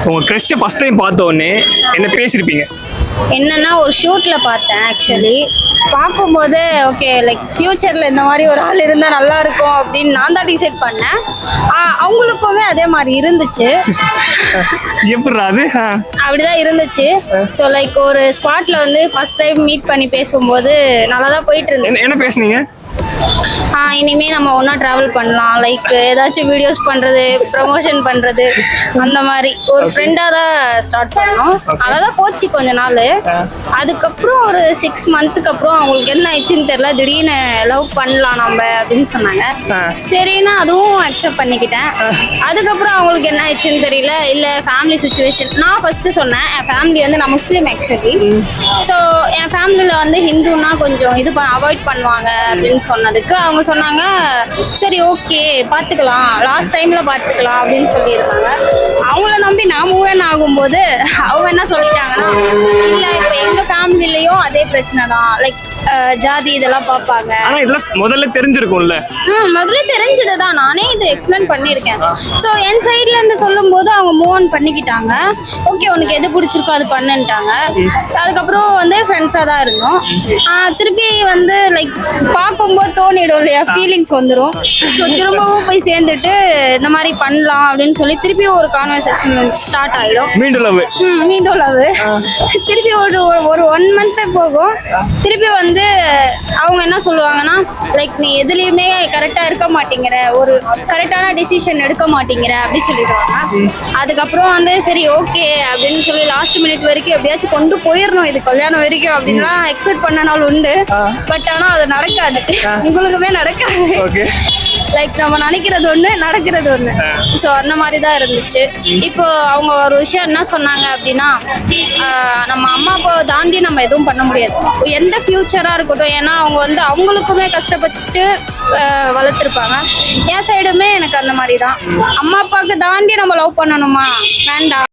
உங்க crush first time பார்த்த உடனே என்ன பேசிருப்பீங்க? என்னன்னா ஒரு ஷூட்ல பார்த்தேன். ஆக்சுவலி பார்க்கும்போது ஓகே லைக் ஃபியூச்சர்ல இந்த மாதிரி ஒரு ஆள் இருந்தா நல்லா இருக்கும் அப்படின்னு நான் தான் டிசைட் பண்ணேன். அவங்களுக்குமே அதே மாதிரி இருந்துச்சு. எப்படிடா அது? அப்படிதான் இருந்துச்சு. ஸோ லைக் ஒரு ஸ்பாட்ல வந்து ஃபர்ஸ்ட் டைம் மீட் பண்ணி பேசும்போது நல்லா தான் போயிட்டு இருந்துச்சு. என்ன பேசுனீங்க? இனிமே நம்ம ஒன்றா ட்ராவல் பண்ணலாம், லைக் ஏதாச்சும் வீடியோஸ் பண்ணுறது, ப்ரமோஷன் பண்ணுறது, அந்த மாதிரி ஒரு ஃப்ரெண்டாக தான் ஸ்டார்ட் பண்ணோம். அதான் போச்சு கொஞ்ச நாள். அதுக்கப்புறம் ஒரு 6 மந்த்துக்கு அப்புறம் அவங்களுக்கு என்ன ஆயிடுச்சுன்னு தெரியல, திடீர்னு லவ் பண்ணலாம் நம்ம அப்படின்னு சொன்னாங்க. சரின்னா அதுவும் அக்செப்ட் பண்ணிக்கிட்டேன். அதுக்கப்புறம் அவங்களுக்கு என்ன ஆயிடுச்சுன்னு தெரியல, இல்லை ஃபேமிலி சுச்சுவேஷன். நான் ஃபர்ஸ்ட்டு சொன்னேன் என் ஃபேமிலி வந்து நான் முஸ்லீம் ஆக்சுவலி. ஸோ என் ஃபேமிலியில் வந்து ஹிந்துன்னா கொஞ்சம் இது அவாய்ட் பண்ணுவாங்க அப்படின்னு சொன்னதுக்கு அவங்க சொன்னாங்க சரி ஓகே பார்த்துக்கலாம், லாஸ்ட் டைமில் பார்த்துக்கலாம் அப்படின்னு சொல்லியிருக்காங்க. அவங்கள நம்பி நான் மூவ் ஆகும்போது அவங்க என்ன சொல்லிட்டாங்கன்னா, இல்லை இப்போ எங்கள் ஃபேமிலிலையும் அதே பிரச்சனை தான், லைக் ஜாதி இதெல்லாம் பார்ப்பாங்க. ஆனால் இதெல்லாம் முதல்ல தெரிஞ்சிருக்கும்ல? முதல்ல தெரிஞ்சது தான், நானே இது எக்ஸ்பிளைன் பண்ணியிருக்கேன். ஸோ என் சைட்ல இருந்து சொல்லும் போது அவங்க மூவ் ஆன் பண்ணிக்கிட்டாங்க. ஓகே உனக்கு எது பிடிச்சிருக்கோ அது பண்ணுன்ட்டாங்க. அதுக்கப்புறம் வந்து ஃப்ரெண்ட்ஸாக தான் இருந்தோம். திருப்பி வந்து லைக் பார்க்கும்போது தோணிடும் இல்லையா, ஃபீலிங்ஸ் வந்துடும். ஸோ திரும்பவும் போய் சேர்ந்துட்டு இந்த மாதிரி பண்ணலாம் அப்படின்னு சொல்லி திருப்பி ஒரு கான்வர்சேஷன் ஸ்டார்ட் ஆகிடும். மீண்டும் லவ். மீண்டும் லவ். திருப்பி ஒரு 1 மந்த் போகும். திருப்பி வந்து அவங்க என்ன சொல்லுவாங்கன்னா, லைக் நீ எதுலேயுமே கரெக்டாக இருக்க மாட்டேங்கிற, ஒரு கரெக்டான டிசிஷன் எடுக்க மாட்டேங்கிற அப்படி சொல்லிடுவாங்க. அதுக்கப்புறம் வந்து சரி ஓகே அப்படின்னு சொல்லி லாஸ்ட் மினிட் வரைக்கும் எப்படியாச்சும் கொண்டு போயிடணும் இது கல்யாணம் வரைக்கும் அப்படின்லாம் எக்ஸ்பெக்ட் பண்ண நாள் உண்டு. பட் ஆனால் அது நடக்காது, உங்களுக்குமே நடக்காது. லைக் நம்ம நினைக்கிறது ஒன்று, நடக்கிறது ஒன்று. ஸோ அந்த மாதிரி தான் இருந்துச்சு. இப்போ அவங்க ஒரு விஷயம் என்ன சொன்னாங்க அப்படின்னா, நம்ம அம்மா அப்பாவை தாண்டி நம்ம எதுவும் பண்ண முடியாது, எந்த ஃபியூச்சராக இருக்கட்டும். ஏன்னா அவங்க வந்து அவங்களுக்குமே கஷ்டப்பட்டு வளர்த்துருப்பாங்க. என் சைடுமே எனக்கு அந்த மாதிரி தான், அம்மா அப்பாவுக்கு தாண்டி நம்ம லவ் பண்ணணுமா, வேண்டாம்.